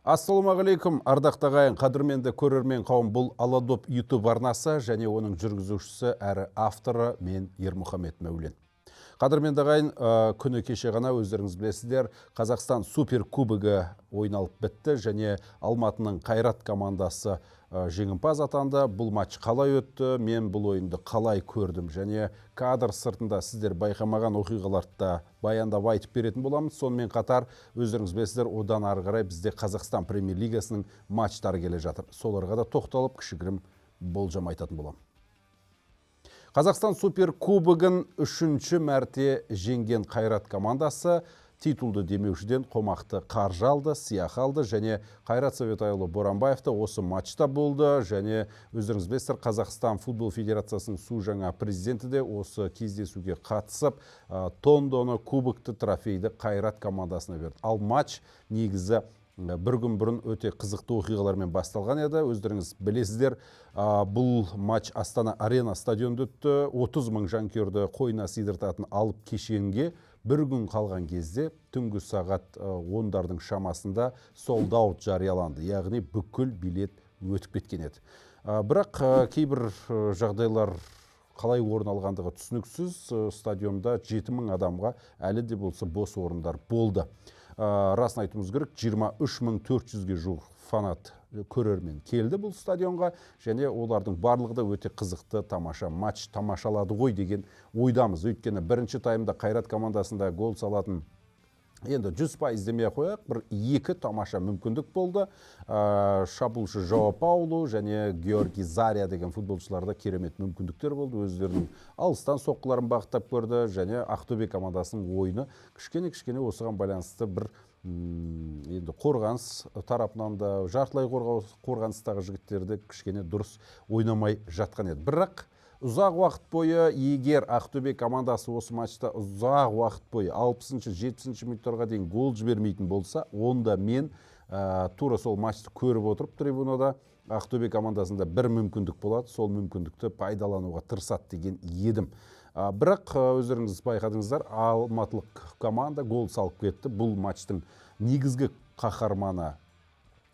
Ассалаумағалейкум, ардақты ағайын, қадірменді көрермен қауым, бұл Аладоп YouTube арнасы және оның жүргізушісі әрі авторы мен Ермұхамед Мәулен. Қадірменді ағайын, күні кеше ғана өздеріңіз білесіздер, Қазақстан суперкубогі ойналып бітті және Алматының Қайрат командасы жеңімпаз атанды. Бұл матч қалай өтті, мен бұл ойынды қалай көрдім және кадр сыртында сіздер байқамаған оқиғаларды баяндап айтып беретін боламыз. Сонымен қатар өздеріңіз білесіздер, одан ары қарай бізде Қазақстан премьер-лигасының матчтары келе жатыр. Соларға да тоқталып кішігірім болжам айтатын боламын. Қазақстан суперкубогын үшінші мәрте жеңген Қайрат командасы титулды демеушіден қомақты қаржы алды, сыйақы алды және Қайрат Советайұлы Боранбаев та осы матчта болды және өздеріңіз білесіздер, Қазақстан футбол федерациясының су жаңа президенті де осы кездесуге қатысып, тондоны кубокты трофейді Қайрат командасына берді. Ал матч негізі бір күн бұрын өте қызықты оқиғалармен басталған еді. Өздеріңіз білесіздер, бұл матч Астана Арена стадионда өтті. 30 мың жанкүйерді қойнына сыйдыртатын алып кешенге бір күн қалған кезде түнгі сағат 10-дардың шамасында sold out жарияланды. Яғни бүкіл билет өтіп кеткен еді. Бірақ кейбір жағдайлар қалай орын алғандығы түсініксіз. Стадионда 7 мың адамға әлі де болса бос орындар болды. Расын айтуымыз керек, 23.400-ге жуық фанат көрермен келді бұл стадионға және олардың барлығы да өте қызықты тамаша матч тамашалады ғой деген ойдамыз. Өйткені бірінші таймда Қайрат командасында гол салатын енді 100% демей қояқ, бір екі тамаша мүмкіндік болды. Шабуылшы Жоа Паулу және Георгий Заря деген футболшыларда керемет мүмкіндіктер болды. Өздерінің алыстан соққыларын бағыттап көрді және Ақтөбе командасының ойыны кішкене осыған байланысты бір енді қорғаныс тарапынан да жартылай қорғаныстағы жігіттерді кішкене дұрыс ойнамай жатқан еді. Бірақ ұзақ уақыт бойы, егер Ақтөбе командасы осы матчта ұзақ уақыт бойы 60-70 минуттарға дейін гол жібермейтін болса, онда мен тура сол матчты көріп отырып трибунада Ақтөбе командасында бір мүмкіндік болады, сол мүмкіндікті пайдалануға тырысады деген едім. Бірақ өздеріңіз байқадыңыздар, алматылық команда гол салып кетті. Бұл матчтың негізгі қаһарманы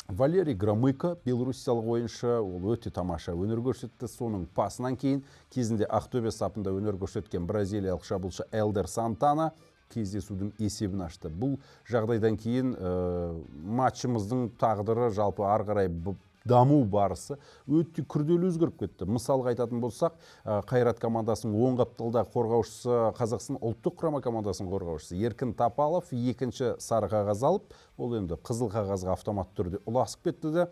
Валерий Громыко, белоруссиялық ойыншы, ол өте тамаша өнер көрсетті. Соның пасынан кейін кезінде Ақтөбе сапында өнер көрсеткен бразилиялық шабуылшы Элдер Сантана кездесудің есебін ашты. Бұл жағдайдан кейін матчымыздың тағдыры жалпы ары қарай даму барысы өте күрделі өзгеріп кетті. Мысалға айтатын болсақ, Қайрат командасының оң қапталдағы қорғаушысы, Қазақстан ұлттық құрама командасының қорғаушысы Еркін Тапалов екінші сары қағаз алып, ол енді қызыл қағазға автомат түрде ұласып кетті де,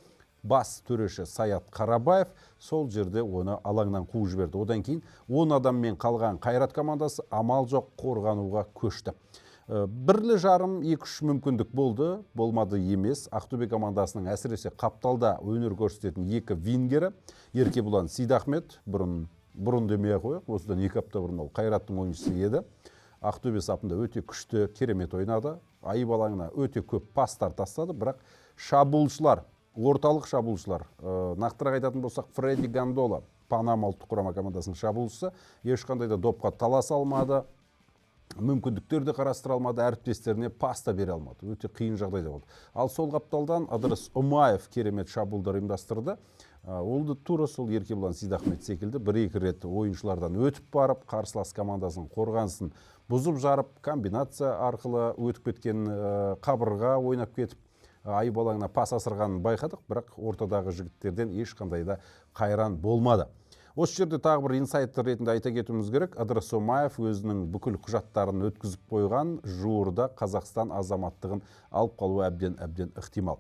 бас төреші Саят Қарабаев сол жерде оны алаңнан қуып жіберді. Одан кейін 10 адаммен қалған Қайрат командасы амал жоқ қорғануға көшті. Бірлі жарым 2-3 мүмкіндік болды, болмады емес. Ақтөбе командасының әсіресе қапталда өнер көрсететін екі вингері, Еркебұлан Сейдахмет, бұрын демей қояқ, осыдан 2 апта бұрын ол Қайраттың ойыншысы еді. Ақтөбе сапында өте күшті, керемет ойнады. Айып алаңына өте көп пастар тастады, бірақ шабуылшылар, орталық шабуылшылар, нақтырақ айтатын болсақ, Фредди Гандола, Панама ұлттық құрама командасының шабуылшысы, ешқандай да допқа таласа алмады. Мүмкіндіктерді қарастыра алмады, әріптестеріне паста бере алмады. Өте қиын жағдайда болды. Ал сол қапталдан Ыдырыс Умаев керемет шабуылдар ұйымдастырды. Ол да тура сол Еркебұлан Сейдахмет секілді бір-екі рет ойыншылардан өтіп барып, қарсылас командасының қорғанысын бұзып жарып, комбинация арқылы өтіп кеткен қабырға ойнап кетіп, айып алаңына пас асырғанын байқадық, бірақ ортадағы жігіттерден ешқандай да қайран болмады. Осы жерде тағы бір инсайттер ретінде айта кетуіміз керек. Ыдырыс Умаев өзінің бүкіл құжаттарын өткізіп қойған, жуырда Қазақстан азаматтығын алып қалуы әбден ықтимал.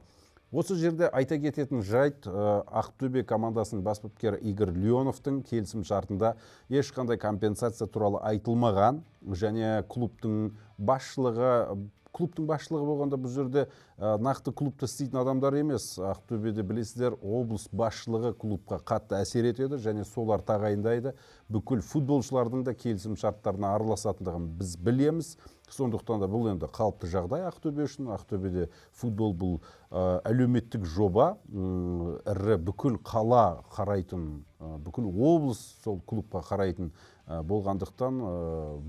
Осы жерде айта кететін жайт, Ақтөбе командасының бас бапкері Игорь Леоновтың келісім шартында ешқандай компенсация туралы айтылмаған және клубтың басшылығы болғанда бұл жерде нақты клубта істейтін адамдар емес. Ақтөбеде білесіздер, облыс басшылығы клубқа қатты әсер етеді және солар тағайындайды. Бүкіл футболшылардың да келісім шарттарына араласатындығын біз білеміз. Сондықтан да бұл енді қалыпты жағдай Ақтөбе үшін. Ақтөбеде футбол бұл әлеуметтік жоба, ірі бүкіл қала қарайтын, бүкіл облыс сол клубқа қарайтын болғандықтан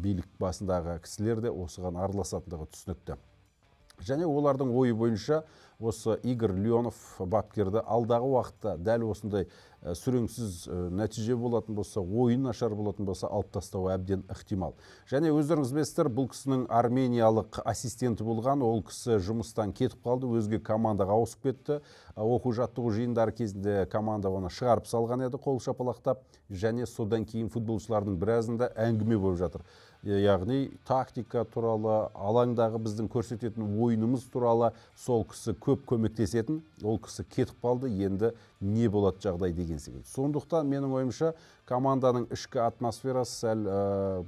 билік басындағы кісілер де осыған араласатындығы түсінікті. Және олардың ойы бойынша осы Игорь Леонов бапкерді алдағы уақытта дәл осындай сүреңсіз нәтиже болатын болса, ойын нашар болатын болса, алып тастауы әбден ықтимал. Және өздеріңіз білесіздер, бұл кісінің армениялық ассистенті болған, ол кісі жұмыстан кетіп қалды, өзге командаға ауысып кетті. Оқу жаттығу жиындары кезінде команда оны шығарып салған еді, қол шапалақтап, және содан кейін футболшылардың біразында әңгіме болып жатыр. Яғни тактика туралы, алаңдағы біздің көрсететін ойынымыз туралы сол кісі көп көмектесетін, ол кісі кетіп қалды, енді не болады жағдай деген секілді. Сондықтан менің ойымша команданың ішкі атмосферасы сәл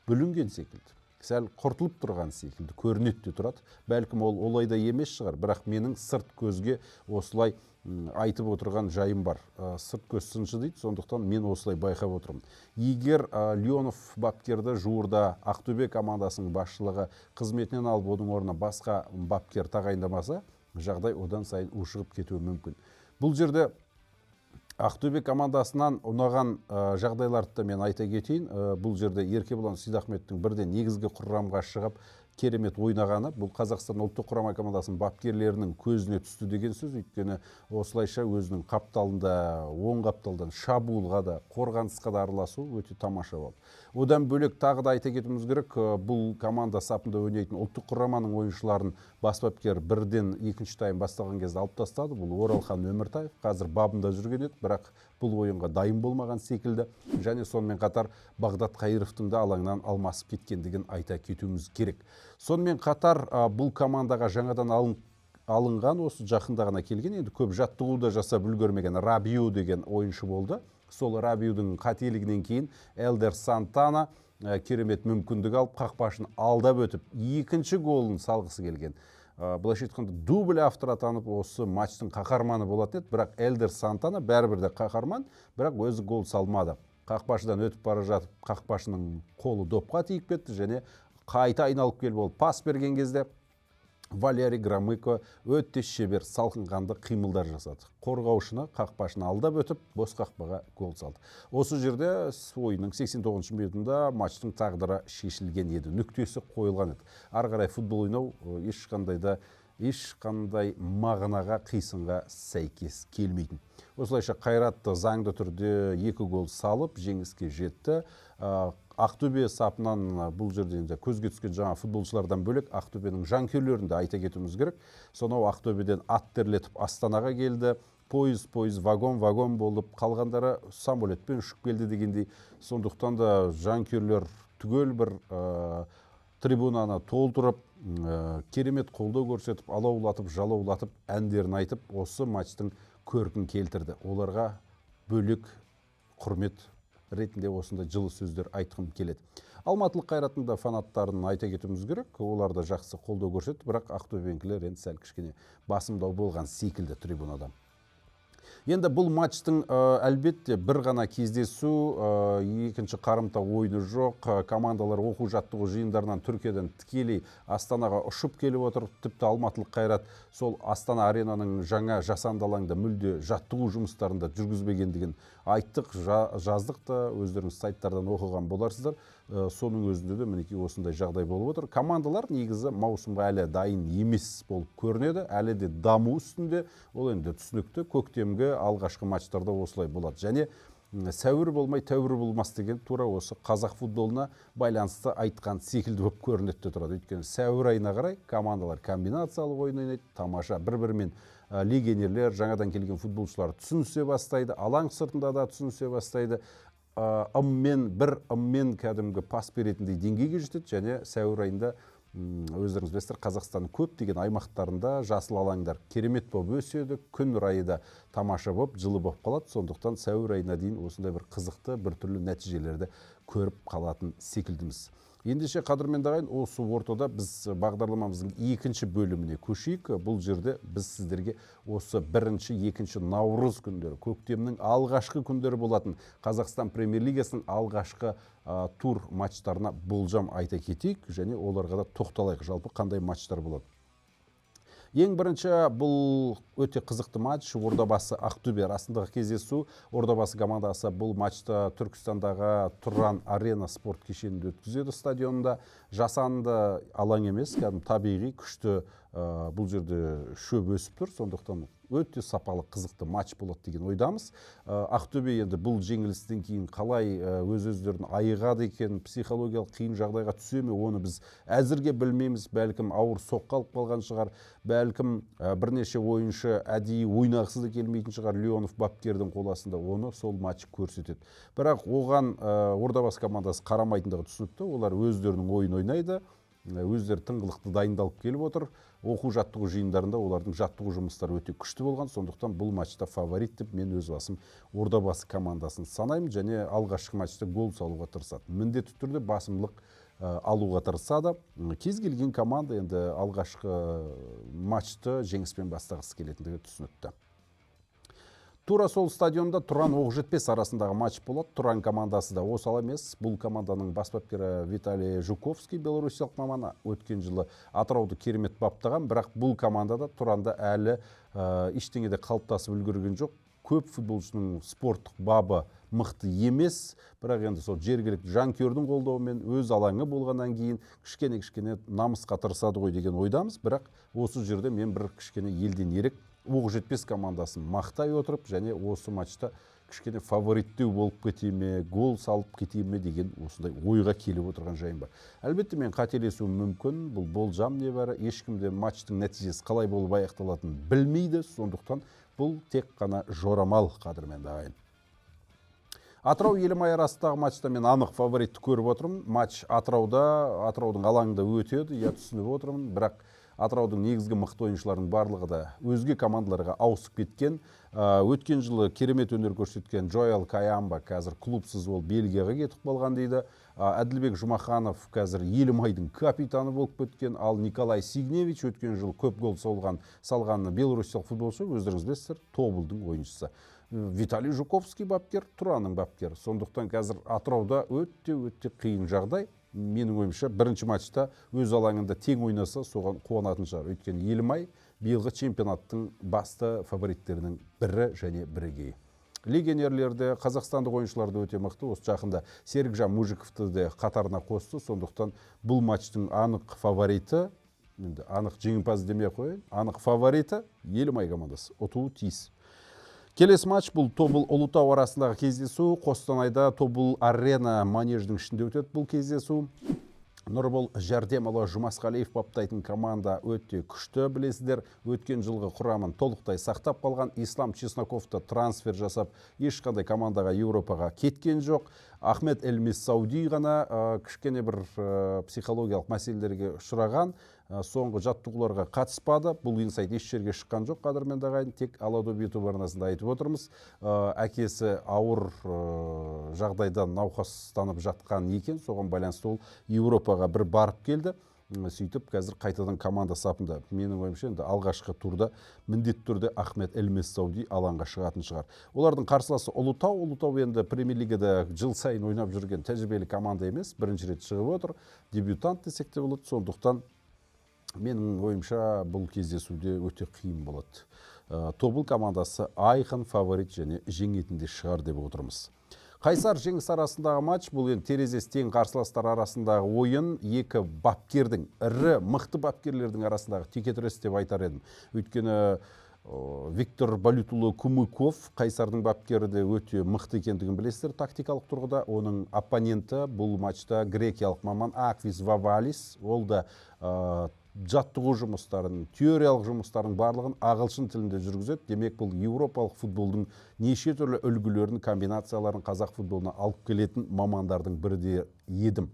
бүлінген секілді, сәл құртылып тұрған секілді көрінеді де тұрады. Бәлкім ол олай да емес шығар, бірақ менің сырт көзге осылай айтып отырған жайым бар. Сырт көз сыншы дейді, сондықтан мен осылай байқап отырмын. Егер Леонов бапкерді жуырда Ақтөбе командасының басшылығы қызметінен алып, оның орнына басқа бапкер тағайындамаса, жағдай одан сайын ушығып кетуі мүмкін. Бұл жерде Ақтөбе командасынан ұнаған жағдайларды мен айта кетейін. Бұл жерде Еркебұлан Сейдахметтің бірден негізгі құрамға шығып керемет ойнағаны, бұл Қазақстан ұлттық құрама командасының бапкерлерінің көзіне түсті деген сөз. Өйткені осылайша өзінің қапталында, оң қапталдан шабуылға да, қорғанысқа да араласу өте тамаша болды. Одан бөлек тағы да айта кетуіміз керек, бұл команда сапында ойнайтын ұлттық құраманың ойыншыларын бас бапкер бірден екінші тайм басталған кезде алып тастады. Бұл Оралхан Өміртаев, қазір бабында жүрген еді, бірақ бұл ойынға дайын болмаған секілді. Және сонымен қатар Бағдат Қайыровтың да алаңнан алмасып кеткендігін айта кетуіміз керек. Сонымен қатар бұл командаға жаңадан алынған, осы жақында ғана келген, енді көп жаттығуда жасап үлгермеген Рабиу деген ойыншы болды. Сол Рабиудің қателігінен кейін Элдер Сантана керемет мүмкіндік алып, қақпашын алдап өтіп, екінші голын салғысы келген. Былайша айтқанда дубль автор атанып, осы матчтың қаһарманы болатын еді, бірақ Элдер Сантана бәрібір де қаһарман, бірақ өзі гол салмады. Қақпашыдан өтіп бара жатып, қақпашының қолы допқа тиіп кетті, және қайта айналып келіп ол пас берген кезде Валерий Громыко өте шебер салқынқанды қимылдар жасады. Қорғаушыны, қақпашыны алдап өтіп, бос қақпаға гол салды. Осы жерде ойынның 89-шы минутында матчтың тағдыры шешілген еді, нүктесі қойылған еді. Ары қарай футбол ойнау ешқандай мағынаға, қисынға сәйкес келмейтін. Осылайша Қайратты заңды түрде 2 гол салып, жеңіске жетті. Ақтөбе сапынан бұл жерде көзге түскен жаңа футболшылардан бөлек Ақтөбенің жанкүйерлерін де айта кетуіміз керек. Сонау Ақтөбеден ат терлетіп Астанаға келді. Пойыз, вагон болып, қалғандары самолетпен ұшып келді дегендей. Сондықтан да жанкүйерлер түгел бір трибунаны толтырып, керемет қолдау көрсетіп, алаулатып, жалаулатып, әндерін айтып, осы матчтың көркін келтірді. Оларға бөлек құрмет ретінде осында жылы сөздер айтқым келеді. Алматылық Қайраттың да фанаттарын айта кетуіміз керек. Олар да жақсы қолдау көрсетті, бірақ Ақтөбеліктер енді сәл кішкене басымдау болған секілді трибунада. Енді бұл матчтың әлбетте бір ғана кездесу, екінші қарымта ойыны жоқ. Командалар оқу жаттығу жиындарынан Түркиядан тікелей Астанаға ұшып келіп отыр. Тіпті Алматылық Қайрат сол Астана аренаның жаңа жасанды алаңда мүлде жаттығу жұмыстарында жүргізбегендігін айттық, жаздық та, өздеріңіз сайттардан оқыған боларсыздар. Соның өзінде де мінекей осындай жағдай болып отыр. Командалар негізі маусымға әлі дайын емес болып көрінеді, әлі де даму үстінде. Ол енді түсінікті, көктемгі алғашқы матчтарда осылай болады. Және сәуір болмай тәуір болмас деген тура осы қазақ футболына байланысты айтқан секілді болып көрінеді тұрады. Өйткені сәуір айына қарай командалар комбинациялық ойын ойнайды, тамаша бір-бірімен легионерлер, жаңадан келген футболшылар түсінісе бастайды, алаң сыртында да түсінісе бастайды. Бір ыммен кәдімгі пас беретіндей деңгейге жетеді, және сәуір айында өздеріңіз білесіздер, Қазақстанның көптеген аймақтарында жасыл алаңдар керемет болып өседі, күн райы да тамаша болып, жылы болып қалады. Сондықтан сәуір айына дейін осындай бір қызықты, бір түрлі нәтижелерді көріп қалатын секілдіміз. Ендеше қадірменді ағайын, осы ортада біз бағдарламамыздың екінші бөліміне көшейік. Бұл жерде біз сіздерге осы 1-2 наурыз күндері, көктемнің алғашқы күндері болатын Қазақстан Премьер-лигасының алғашқы тур матчтарына болжам айта кетейік, және оларға да тоқталайық, жалпы қандай матчтар болады. Ең бірінші бұл өте қызықты матч. Ордабасы Ақтөбе арасындағы кездесу. Ордабасы командасы бұл матчта Түркістандағы Тұран Арена спорт кешенінде өткізеді стадионында. Жасанды алаң емес, табиғи күшті бұл жерде шөп өсіп тұр. Сондықтан өте сапалы қызықты матч болады деген ойдамыз. Ақтөбе енді бұл жеңілістен кейін қалай өз-өздерін айығады екен, психологиялық қиын жағдайға түсе ме, оны біз әзірге білмейміз. Бәлкім ауыр соққы алып қалған шығар, бәлкім бірнеше ойыншы әдейі ойнағысы да келмейтін шығар. Леонов бапкердің қол астында, оны сол матч көрсетеді. Бірақ оған Ордабасы командасы қарамайтындығы түсінікті. Олар өздерінің ойын ойнайды, өздері тыңғылықты дайындалып келіп отыр. Оқу-жаттығу жиындарында олардың жаттығу жұмыстары өте күшті болған. Сондықтан бұл матчта фаворит деп мен өз басым Ордабасы командасын санаймын, және алғашқы матчта гол салуға тырысады. Міндетті түрде басымдылық алуға тырысады. Кез келген команда енді алғашқы матчты жеңіспен бастағысы келетіндігі түсінікті. Тура сол стадионда Тұран Оқжетпес арасындағы матч болады. Тұран командасы да осал емес. Бұл команданың бас бапкері Виталий Жуковский, белорусиялық маманы, өткен жылы Атырауды керемет баптаған, бірақ бұл командада Тұранда әлі ештеңеде қалыптасып үлгерген жоқ. Көп футболшының спорттық бабы мықты емес, бірақ енді сол жергілікті жанкүйердің қолдауымен өз алаңы болғаннан кейін кішкене намысқа тырысады ғой деген ойдамыз. Бірақ осы жерде мен бір кішкене елден ерек Оқжетпес командасын мақтай отырып, және осы матчта кішкене фавориттеу болып кете ме, гол салып кете ме деген осындай ойға келіп отырған жайым бар. Әлбетте мен қателесуім мүмкін, бұл болжам небәрі, ешкімде матчтың нәтижесі қалай болып аяқталатынын білмейді, сондықтан бұл тек қана жорамал, қадірменді ағайын. Атырау Елімай арасындағы матчта мен анық фаворитті көріп отырмын. Матч Атыраудың алаңында өтеді, түсініп отырмын, бірақ Атыраудың негізгі мықты ойыншылардың барлығы да өзге командаларға ауысып кеткен. Өткен жылы керемет өнер көрсеткен Джоэл Каямба қазір клубсыз ол Бельгияға кетіп қалған дейді. Әділбек Жұмаханов қазір Елімайдың капитаны болып кеткен. Ал Николай Сигневич өткен жыл көп гол салған белорусиялық футболшы, өздеріңіз білесіздер, Тобылдың ойыншысы. Виталий Жуковский бапкер, Тұранның бапкері. Сондықтан қазір Атырауда өте қиын жағдай. Менің ойымша бірінші матчта өз алаңында тең ойнаса соған қуанатын шығар. Өйткені Елімай биылғы чемпионаттың басты фавориттерінің бірі және бірегейі. Легионерлерді, қазақстандық ойыншыларды өте мықты. Осы жақында Серікжан Мужиковты де қатарына қосты. Сондықтан бұл матчтың анық фавориті, анық жеңімпаз демей қояйын, анық фавориті Елімай командасы, ұтуы тиіс. Келесі матч бұл Тобыл Ұлытау арасындағы кездесу. Қостанайда Тобыл Арена манеждің ішінде өтеді бұл кездесу. Нұрбол Жәрдемұлы Жұмасқалиев баптайтын команда өте күшті, білесіздер. Өткен жылғы құрамын толықтай сақтап қалған. Ислам Чесноковты трансфер жасап, ешқандай командаға Еуропаға кеткен жоқ. Ахмет Элмис Сауди ғана кішкене бір психологиялық мәселелерге ұшыраған. Соңғы жаттығуларға қатыспады. Бұл инсайт еш жерге шыққан жоқ, қадірменді ағайын, тек Аладоп YouTube арнасында айтып отырмыз. Әкесі ауыр жағдайдан науқастанып жатқан екен, соған байланысты ол Еуропаға бір барып келді. Сөйтіп қазір қайтадан команда сапында. Менің ойымша енді алғашқы турда міндетті түрде Ахмет Элмес Сауди алаңға шығатын шығар. Олардың қарсыласы Ұлытау. Ұлытау енді премьер-лигада жыл сайын ойнап жүрген тәжірибелі команда емес, бірінші рет шығып отыр. Дебютант десек те болады. Сондықтан менің ойымша бұл кездесуде өте қиын болады. Тобыл командасы айқын фаворит және жеңетінде шығар деп отырмыз. Қайсар Жеңіс арасындағы матч, бұл енді терезесі тең қарсыластар арасындағы ойын, екі бапкердің, ірі мықты бапкерлердің арасындағы текетірес деп айтар едім. Өйткені Виктор Балютұлы Кумыков, Қайсардың бапкері де өте мықты екендігін білесіздер тактикалық тұрғыда. Оның оппоненті бұл матчта грекиялық маман Аквис Вавалис. Ол да жаттығу жұмыстарын, теориялық жұмыстарын барлығын ағылшын тілінде жүргізеді. Демек бұл еуропалық футболдың неше түрлі үлгілерін, комбинацияларын қазақ футболына алып келетін мамандардың бірі де едім.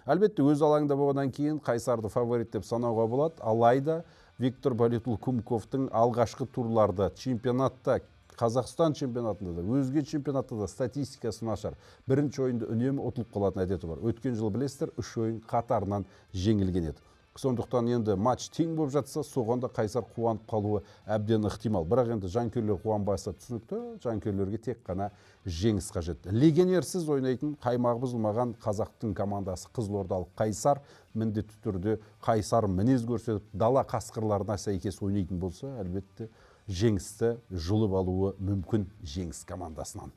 Әлбетте өз алаңында болғаннан кейін Қайсарды фаворит деп санауға болады. Алайда Виктор Балютұлы Кумыковтың алғашқы турларда чемпионатта, Қазақстан чемпионатында да, өзге чемпионатта да статистикасы нашар. Бірінші ойында үнемі ұтылып қалатын әдеті бар. Өткен жылы білесіздер, 3 ойын қатарынан жеңілген еді. Сондықтан енді матч тең болып жатса, соғанда Қайсар қуанып қалуы әбден ықтимал. Бірақ енді жанкүйерлер қуанбаса түсінікті, жанкүйерлерге тек қана жеңіс қажет. Легионерсіз ойнайтын, қаймағы бұзылмаған қазақтың командасы Қызылордалық Қайсар міндетті түрде Қайсар мінез көрсетіп, дала қасқырларына сәйкес ойнайтын болса, әлбетте жеңісті жұлып алуы мүмкін жеңіс командасынан.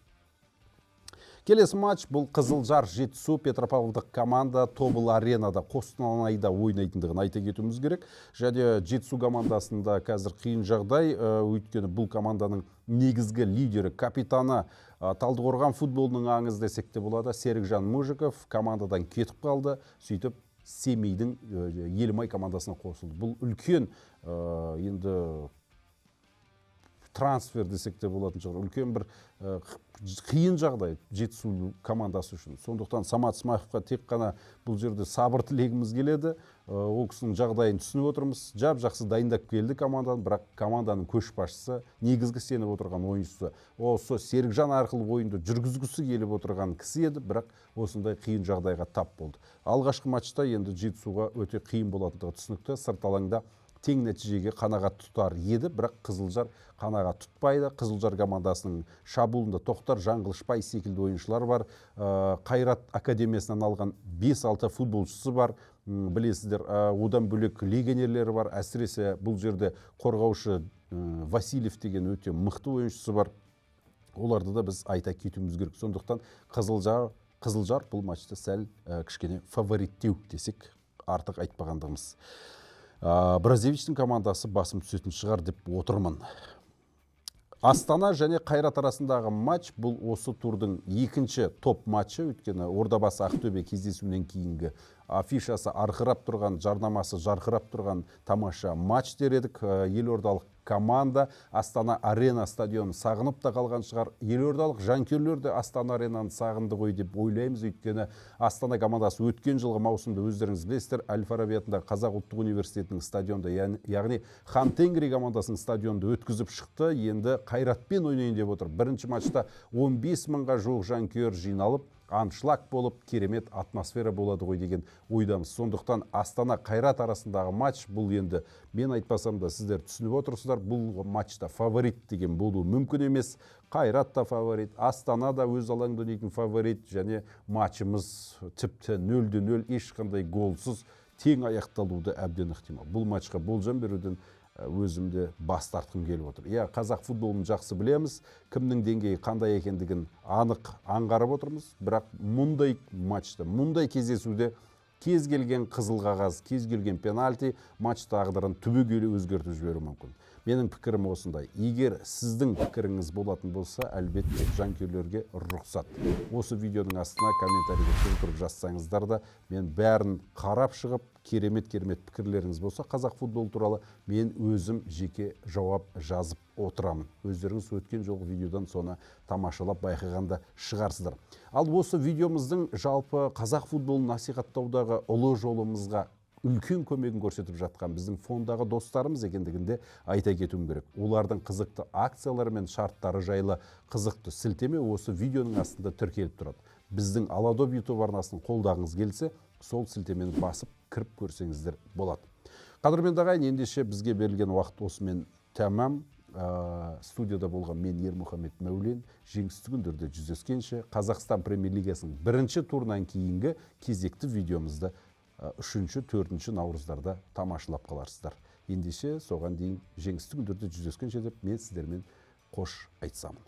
Келесі матч бұл Қызылжар Жетісу Петропавлдық команда Тобыл аренада Қостанайда ойнайтындығын айта кетуіміз керек. Және Жетісу командасында қазір қиын жағдай, өйткені бұл команданың негізгі лидері, капитаны, Талдықорған футболының аңыз десек те болады, Серікжан Мужиков командадан кетіп қалды, сөйтіп Семейдің Елімай командасына қосылды. Бұл үлкен енді трансфер десек те болатын шығар. Үлкен бір қиын жағдай Жетісу командасы үшін. Сондықтан Самат Смаевқа тек қана бұл жерде сабыр тілегіміз келеді. Ол кісінің жағдайын түсініп отырмыз. Жақсы дайындап келді команданың, бірақ команданың көшбасшысы, негізгі сеніп отырған ойыншысы осы Серікжан арқылы ойынды жүргізгісі келіп отырған кісі еді, бірақ осындай қиын жағдайға тап болды. Алғашқы матчта енді Жетісуға өте қиын болатындығы түсінікті. Сырт алаңда тең нәтижеге қанағат тұтар еді, бірақ Қызылжар қанағат тұтпайды. Қызылжар командасының шабуылында Тоқтар Жаңғылышбай секілді ойыншылар бар. Қайрат академиясынан алған 5-6 футболшысы бар. Білесіздер, одан бөлек легионерлері бар. Әсіресе бұл жерде қорғаушы Васильев деген өте мықты ойыншысы бар. Оларды да біз айта кетуіміз керек. Сондықтан Қызылжар бұл матчта сәл кішкене фавориттеу десек артық айтпағандығымыз. Бразевичтің командасы басым түсетін шығар деп отырмын. Астана және Қайрат арасындағы матч бұл осы турдың екінші топ матчы, өйткені Ордабасы Ақтөбе кездесуінен кейінгі афишасы арқырап тұрған, жарнамасы жарқырап тұрған тамаша матч дер едік. Елордалық команда Астана арена стадионын сағынып та қалған шығар. Елордалық жанкүйерлер де Астана аренаны сағынды ғой деп ойлаймыз, өйткені Астана командасы өткен жылғы маусымда өздеріңіз білесіздер, Әл-Фараби атындағы Қазақ ұлттық университетінің стадионда, яғни Хан Тенгри командасының стадионда өткізіп шықты. Енді Қайратпен ойнайын деп отыр. Бірінші матчта 15 мыңға жуық жанкүйер жиналып, аншлаг болып, керемет атмосфера болады ғой деген ойдамыз. Сондықтан Астана Қайрат арасындағы матч бұл енді, мен айтпасам да сіздер түсініп отырсыздар, бұл матчта фаворит деген болуы мүмкін емес. Қайрат та фаворит, Астана да өз алаңында ойнайтын фаворит, және матчымыз тіпті 0-0 ешқандай голсыз тең аяқталуды әбден ықтимал. Бұл матчқа болжам беруден өзімді бас тартқым келіп отыр. Қазақ футболын жақсы білеміз, кімнің деңгейі қандай екендігін анық аңғарып отырмыз, бірақ мұндай матчта, мұндай кездесуде кез келген қызыл қағаз, кез келген пенальти матч тағдырын түбегейлі өзгертіп жіберуі мүмкін. Менің пікірім осындай. Егер сіздің пікіріңіз болатын болса, әлбетте жанкүйерлерге рұқсат. Осы видеоның астына комментарийге келтіріп жазсаңыздар да, мен бәрін қарап шығып, керемет пікірлеріңіз болса, қазақ футболы туралы мен өзім жеке жауап жазып отырамын. Өздеріңіз өткен жолғы видеодан соны тамашалап байқағанда шығарсыздар. Ал осы видеомыздың жалпы қазақ футболын насихаттаудағы ұлы жолымызға үлкен көмегін көрсетіп жатқан біздің фондағы достарымыз екендігінде айта кетуім керек. Олардың қызықты акциялары мен шарттары жайлы қызықты сілтеме осы видеоның астында тіркеліп тұрады. Біздің Аладоп YouTube арнасын қолдағыңыз келсе, сол сілтемені басып кіріп көрсеңіздер болады. Қадірменді ағайын, ендеше бізге берілген уақыт осымен тәмам. Студияда болған мен Ермұхамет Мәулен. Жеңісті күндерде жүздескенше Қазақстан премьер-лигасының бірінші турынан кейінгі кезекті видеомызды 3-4 наурыздарда тамашалап қаларсыздар. Ендеше соған дейін жеңісті күндерде жүздескенше деп мен сіздермен қош айтсамын.